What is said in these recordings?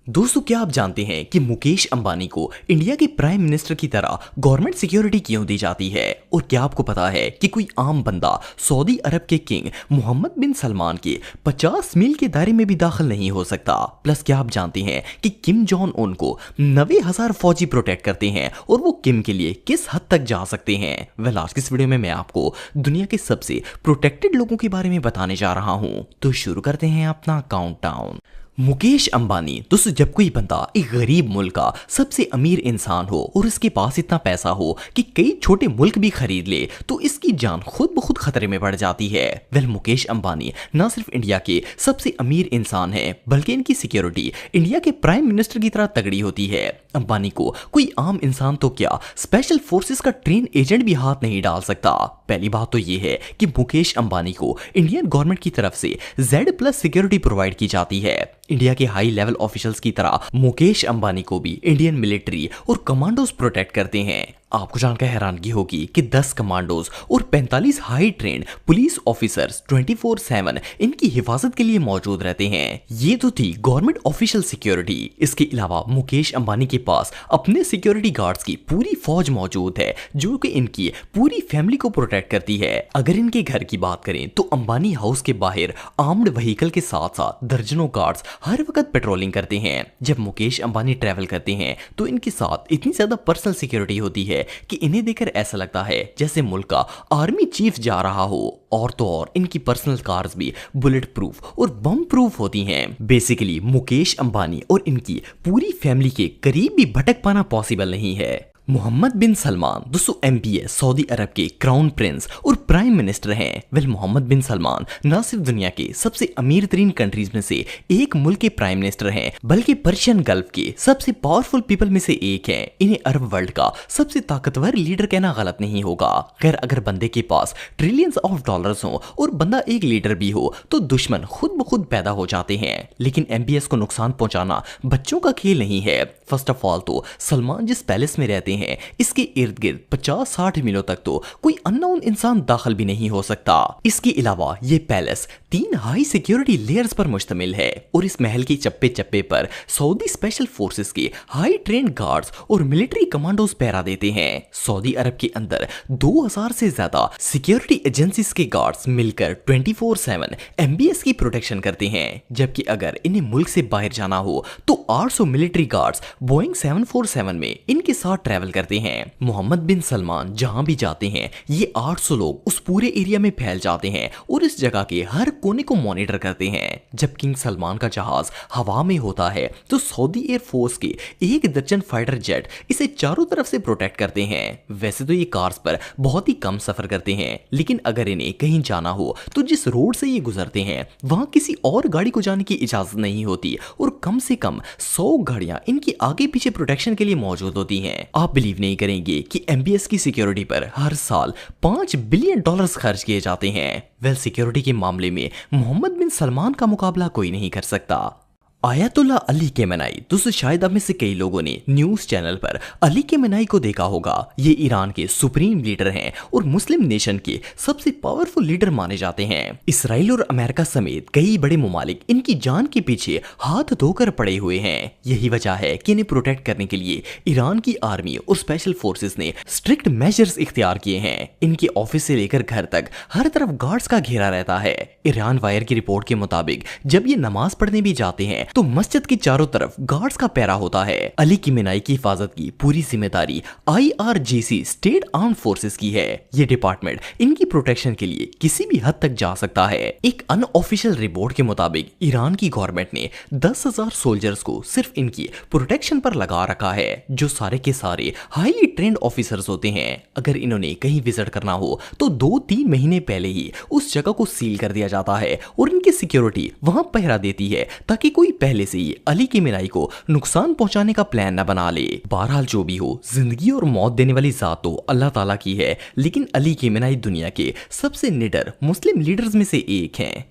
दोस्तों, क्या आप जानते हैं कि मुकेश अंबानी को इंडिया के प्राइम मिनिस्टर की तरह गवर्नमेंट सिक्योरिटी क्यों दी जाती है? और क्या आपको पता है कि कोई आम बंदा सऊदी अरब के किंग मोहम्मद बिन सलमान के 50 मील के दायरे में भी दाखिल नहीं हो सकता? प्लस क्या आप जानते हैं कि किम जोंग उन को 90,000 फौजी प्रोटेक्ट करते हैं और वो किम के लिए किस हद तक जा सकते हैं? वेल, आज की इस वीडियो में मैं आपको दुनिया के सबसे प्रोटेक्टेड लोगों के बारे में बताने जा रहा हूं। तो शुरू करते हैं अपना काउंटडाउन। मुकेश अंबानी। दोस्तों, जब कोई बंदा एक गरीब मुल्क का सबसे अमीर इंसान हो और उसके पास इतना पैसा हो कि कई छोटे मुल्क भी खरीद ले, तो इसकी जान खुद ब खुद खतरे में पड़ जाती है। वेल, मुकेश अंबानी न सिर्फ इंडिया के सबसे अमीर इंसान है, बल्कि इनकी सिक्योरिटी इंडिया के प्राइम मिनिस्टर की तरह तगड़ी होती है। अंबानी को कोई आम इंसान तो क्या, स्पेशल फोर्सेस का ट्रेन एजेंट भी हाथ नहीं डाल सकता। पहली बात तो यह है कि मुकेश अंबानी को इंडियन गवर्नमेंट की तरफ से Z+ सिक्योरिटी प्रोवाइड की जाती है। इंडिया के हाई लेवल ऑफिशियल्स की तरह मुकेश अंबानी को भी इंडियन मिलिट्री और कमांडोज प्रोटेक्ट करते हैं। आपको जानकर हैरानगी होगी कि 10 कमांडोज और 45 हाई ट्रेंड पुलिस ऑफिसर्स 24/7 इनकी हिफाजत के लिए मौजूद रहते हैं। ये तो थी गवर्नमेंट ऑफिशियल सिक्योरिटी। इसके अलावा मुकेश अंबानी के पास अपने सिक्योरिटी गार्ड्स की पूरी फौज मौजूद है, जो कि इनकी पूरी फैमिली को प्रोटेक्ट करती है। अगर इनके घर की बात करें तो अंबानी हाउस के बाहर आर्म्ड व्हीकल के साथ साथ दर्जनों गार्ड्स हर वक्त पेट्रोलिंग करते हैं। जब मुकेश अंबानी ट्रैवल करते हैं तो इनके साथ इतनी ज्यादा पर्सनल सिक्योरिटी होती है कि इन्हें देखकर ऐसा लगता है जैसे मुल्क का आर्मी चीफ जा रहा हो। और तो और इनकी पर्सनल कार्स भी बुलेट प्रूफ और बम प्रूफ होती हैं। बेसिकली मुकेश अंबानी और इनकी पूरी फैमिली के करीब भी भटक पाना पॉसिबल नहीं है। मोहम्मद बिन सलमान दोस्तों MBS सऊदी अरब के क्राउन प्रिंस और प्राइम मिनिस्टर हैं। वेल, मोहम्मद बिन सलमान न सिर्फ दुनिया के सबसे अमीर तरीन कंट्रीज में से एक मुल्क के प्राइम मिनिस्टर हैं, बल्कि पर्शियन गल्फ के सबसे पावरफुल पीपल में से एक हैं। इन्हें अरब वर्ल्ड का सबसे ताकतवर लीडर कहना गलत नहीं होगा। खैर, अगर बंदे के पास ट्रिलियंस ऑफ डॉलर्स हो और बंदा एक लीडर भी हो तो दुश्मन खुद ब खुद पैदा हो जाते हैं। लेकिन MBS को नुकसान पहुंचाना बच्चों का खेल नहीं है। फर्स्ट ऑफ ऑल तो सलमान जिस पैलेस में रहते हैं इसके इर्द गिर्द 50-60 मीलों तक तो कोई अननोन इंसान दाखिल भी नहीं हो सकता। इसके अलावा ये पैलेस 3 हाई सिक्योरिटी लेयर्स पर मुश्तमिल है और इस महल के चप्पे चप्पे पर सऊदी स्पेशल फोर्सेस के हाई ट्रेंड गार्ड्स और मिलिट्री कमांडोज पहरा देते हैं। सऊदी अरब के अंदर 2000 से ज्यादा सिक्योरिटी एजेंसीज के गार्ड्स मिलकर 24/7 MBS की प्रोटेक्शन करते हैं। जबकि अगर इन्हें मुल्क से बाहर जाना हो तो 800 मिलिट्री गार्ड्स बोइंग 747 में इनके साथ ट्रैवल करते हैं। मोहम्मद बिन सलमान जहां भी जाते हैं ये 800 लोग उस पूरे एरिया में फैल जाते हैं और इस जगह के हर कोने को मॉनिटर करते हैं। जब किंग सलमान का जहाज हवा में होता है तो सऊदी एयरफोर्स के 1 दर्जन फाइटर जेट इसे चारों तरफ से प्रोटेक्ट करते हैं। वैसे तो ये कार्स पर बहुत ही कम सफर करते हैं, लेकिन अगर इन्हें कहीं जाना हो तो जिस रोड से ये गुजरते हैं वहां किसी और गाड़ी को जाने की इजाजत नहीं होती और कम से कम 100 गाड़ियां इनकी आगे पीछे प्रोटेक्शन के लिए मौजूद होती हैं। आप बिलीव नहीं करेंगे कि MBS की सिक्योरिटी पर हर साल $5 बिलियन खर्च किए जाते हैं। वेल, सिक्योरिटी के मामले में मोहम्मद बिन सलमान का मुकाबला कोई नहीं कर सकता। Ayatollah Ali Khamenei. दोस्तों, शायद अब में से कई लोगों ने न्यूज चैनल पर अली केमेनी को देखा होगा। ये ईरान के सुप्रीम लीडर हैं और मुस्लिम नेशन के सबसे पावरफुल लीडर माने जाते हैं। इसराइल और अमेरिका समेत कई बड़े मुमालिक इनकी जान के पीछे हाथ धोकर पड़े हुए हैं। यही वजह है कि इन्हें प्रोटेक्ट करने के लिए ईरान की आर्मी और स्पेशल फोर्सेस ने स्ट्रिक्ट मेजर्स इख्तियार किए हैं। इनके ऑफिस से लेकर घर तक हर तरफ गार्ड्स का घेरा रहता है। ईरान वायर की रिपोर्ट के मुताबिक जब ये नमाज पढ़ने भी जाते हैं तो मस्जिद के चारों तरफ गार्ड्स का पहरा होता है। अली केमेनी की हिफाजत की पूरी जिम्मेदारी IRGC स्टेट आर्म्ड फोर्सेस की है। ये डिपार्टमेंट इनकी प्रोटेक्शन के लिए किसी भी हद तक जा सकता है। एक अनऑफिशियल रिपोर्ट के मुताबिक ईरान की गवर्नमेंट ने 10,000 सोल्जर्स को सिर्फ इनकी प्रोटेक्शन पर लगा रखा है, जो सारे के सारे हाईली ट्रेंड ऑफिसर्स होते हैं। अगर इन्होंने कहीं विजिट करना हो तो 2-3 महीने पहले ही उस जगह को सील कर दिया जाता है और इनकी सिक्योरिटी वहां पहरा देती है ताकि कोई पहले से ही अली केमेनी को नुकसान पहुंचाने का प्लान न बना ले। बहरहाल जो भी हो, जिंदगी और मौत देने वाली जात तो अल्लाह ताला की है, लेकिन अली केमेनी दुनिया के सबसे निडर मुस्लिम लीडर्स में से एक हैं।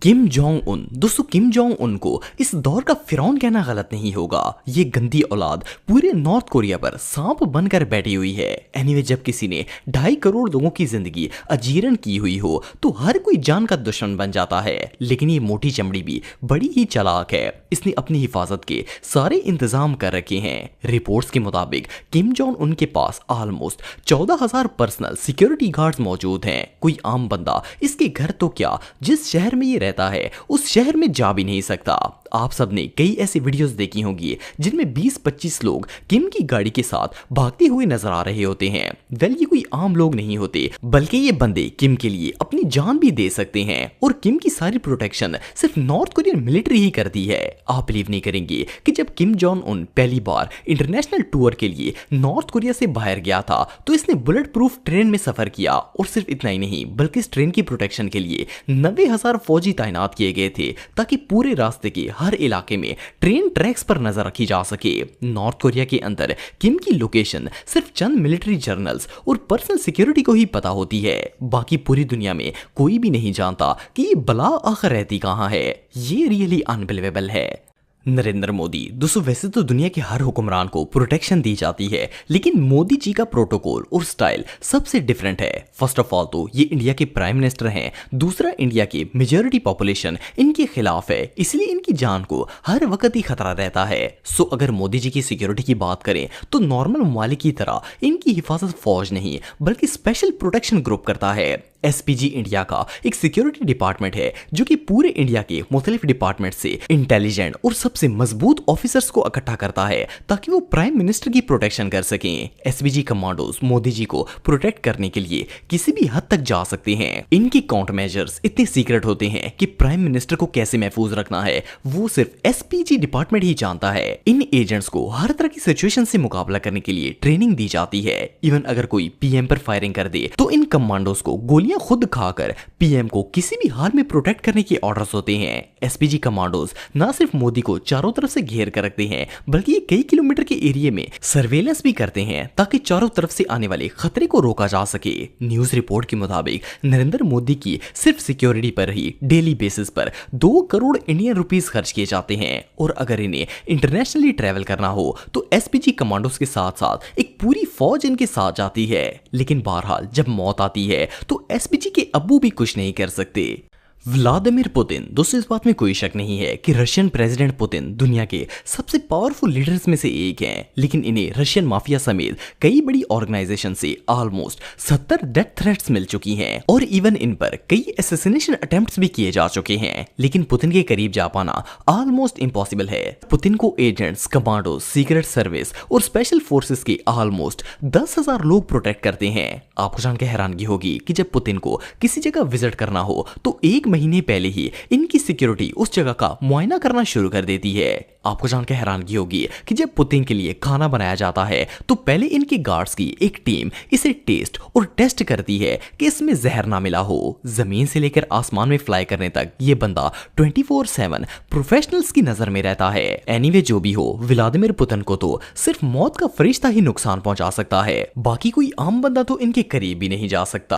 Kim Jong Un. दोस्तों किम जोंग उन को इस दौर का फिरौन कहना गलत नहीं होगा। ये गंदी औलाद पूरे नॉर्थ कोरिया पर सांप बनकर बैठी हुई है। एनीवे, जब किसी ने 2.5 करोड़ लोगों की जिंदगी अजीर्ण की हुई हो तो हर कोई जान का दुश्मन बन जाता है। लेकिन ये मोटी चमड़ी भी बड़ी ही चालाक है। इसने अपनी हिफाजत के सारे इंतजाम कर रखे हैं। रिपोर्ट्स के मुताबिक किम जोंग उन के पास ऑलमोस्ट 14,000 पर्सनल सिक्योरिटी गार्ड्स मौजूद हैं। कोई आम बंदा इसके घर तो क्या, जिस शहर में ये रहता है उस शहर में जा भी नहीं सकता। आप सबने कई ऐसी वीडियोस देखी होंगी जिनमें 20-25 लोग किम की गाड़ी के साथ भागते हुए नजर आ रहे होते हैं। वेल, ये कोई आम लोग नहीं होते, बल्कि ये बंदे किम के लिए अपनी जान भी दे सकते हैं। और किम की सारी प्रोटेक्शन सिर्फ नॉर्थ कोरियन मिलिट्री ही करती है। आप बिलीव नहीं करेंगे कि जब किम जोंग उन पहली बार इंटरनेशनल टूर के लिए नॉर्थ कोरिया से बाहर गया था तो इसने बुलेट प्रूफ ट्रेन में सफर किया। और सिर्फ इतना ही नहीं, बल्कि इस ट्रेन की प्रोटेक्शन के लिए 90,000 फौजी तैनात किए गए थे ताकि पूरे रास्ते के हर इलाके में ट्रेन ट्रैक्स पर नजर रखी जा सके। नॉर्थ कोरिया के अंदर किम की लोकेशन सिर्फ चंद मिलिट्री जर्नल्स और पर्सनल सिक्योरिटी को ही पता होती है। बाकी पूरी दुनिया में कोई भी नहीं जानता कि ये बला आखिर रहती कहां है। ये रियली अनबिलीवेबल है। नरेंद्र मोदी। दोस्तों वैसे तो दुनिया के हर हुक्मरान को प्रोटेक्शन दी जाती है, लेकिन मोदी जी का प्रोटोकॉल और स्टाइल सबसे डिफरेंट है। फर्स्ट ऑफ ऑल तो ये इंडिया के प्राइम मिनिस्टर हैं। दूसरा, इंडिया की मेजॉरिटी पॉपुलेशन इनके खिलाफ है, इसलिए इनकी जान को हर वक्त ही खतरा रहता है। सो अगर मोदी जी की सिक्योरिटी की बात करें तो नॉर्मल ममालिक की तरह इनकी हिफाजत फौज नहीं बल्कि स्पेशल प्रोटेक्शन ग्रुप करता है। एसपीजी इंडिया का एक सिक्योरिटी डिपार्टमेंट है जो कि पूरे इंडिया के मुख्तलिफ डिपार्टमेंट से इंटेलिजेंट और सबसे मजबूत ऑफिसर्स को इकट्ठा करता है ताकि वो प्राइम मिनिस्टर की प्रोटेक्शन कर सकें। एसपीजी कमांडोज मोदी जी को प्रोटेक्ट करने के लिए किसी भी हद तक जा सकते हैं। इनकी काउंटर मेजर्स इतने सीक्रेट होते हैं कि प्राइम मिनिस्टर को कैसे महफूज रखना है वो सिर्फ एसपीजी डिपार्टमेंट ही जानता है। इन एजेंट्स को हर तरह की सिचुएशन से मुकाबला करने के लिए ट्रेनिंग दी जाती है। इवन अगर कोई पीएम पर फायरिंग कर दे तो इन कमांडोज को गोलियां खुद खाकर पीएम को किसी भी हाल में प्रोटेक्ट करने के ऑर्डर्स होते हैं। एसपीजी कमांडोज ना सिर्फ मोदी को चारों तरफ से घेर कर रखते हैं बल्कि ये कई किलोमीटर के एरिया में सर्वेलेंस भी करते हैं ताकि चारों तरफ से आने वाले खतरे को रोका जा सके। न्यूज रिपोर्ट के मुताबिक नरेंद्र मोदी की सिर्फ सिक्योरिटी पर ही डेली बेसिस पर 2 करोड़ इंडियन रुपीस खर्च किए जाते हैं। और अगर इन्हें इंटरनेशनली ट्रैवल करना हो तो एसपीजी कमांडोज के साथ साथ एक पूरी फौज इनके साथ जाती है। लेकिन बहरहाल जब मौत आती है तो एसपीजी के अब्बू भी कुछ नहीं कर सकते। Vladimir Putin. दोस्तों इस बात में कोई शक नहीं है कि रशियन प्रेसिडेंट पुतिन दुनिया के सबसे पावरफुल लीडर्स में से एक हैं, लेकिन इन्हें रशियन माफिया समेत कई बड़ी ऑर्गेनाइजेशन से ऑलमोस्ट 70 डेथ थ्रेट्स मिल चुकी हैं और इवन इन पर कई असैसिनेशन अटेम्प्ट्स भी किए जा चुके हैं। लेकिन पुतिन के करीब जा पाना ऑलमोस्ट इम्पॉसिबल है। पुतिन को एजेंट्स, कमांडो, सीक्रेट सर्विस और स्पेशल फोर्सेस के ऑलमोस्ट 10,000 लोग प्रोटेक्ट करते हैं। आपको जानकर हैरानगी होगी कि जब पुतिन को किसी जगह विजिट करना हो तो एक महीने पहले ही इनकी सिक्योरिटी उस जगह का मुआयना करना शुरू कर देती है। आपको जानकर हैरानगी होगी कि जब पुतिन के लिए खाना बनाया जाता है तो पहले इनके गार्ड्स की एक टीम इसे टेस्ट और टेस्ट करती है कि इसमें जहर ना मिला हो। जमीन से लेकर आसमान में फ्लाई करने तक ये बंदा 24/7 प्रोफेशनल्स की नजर में रहता है। एनीवे जो भी हो, व्लादिमीर पुतिन को तो सिर्फ मौत का फरिश्ता ही नुकसान पहुंचा सकता है, बाकी कोई आम बंदा तो इनके करीब भी नहीं जा सकता।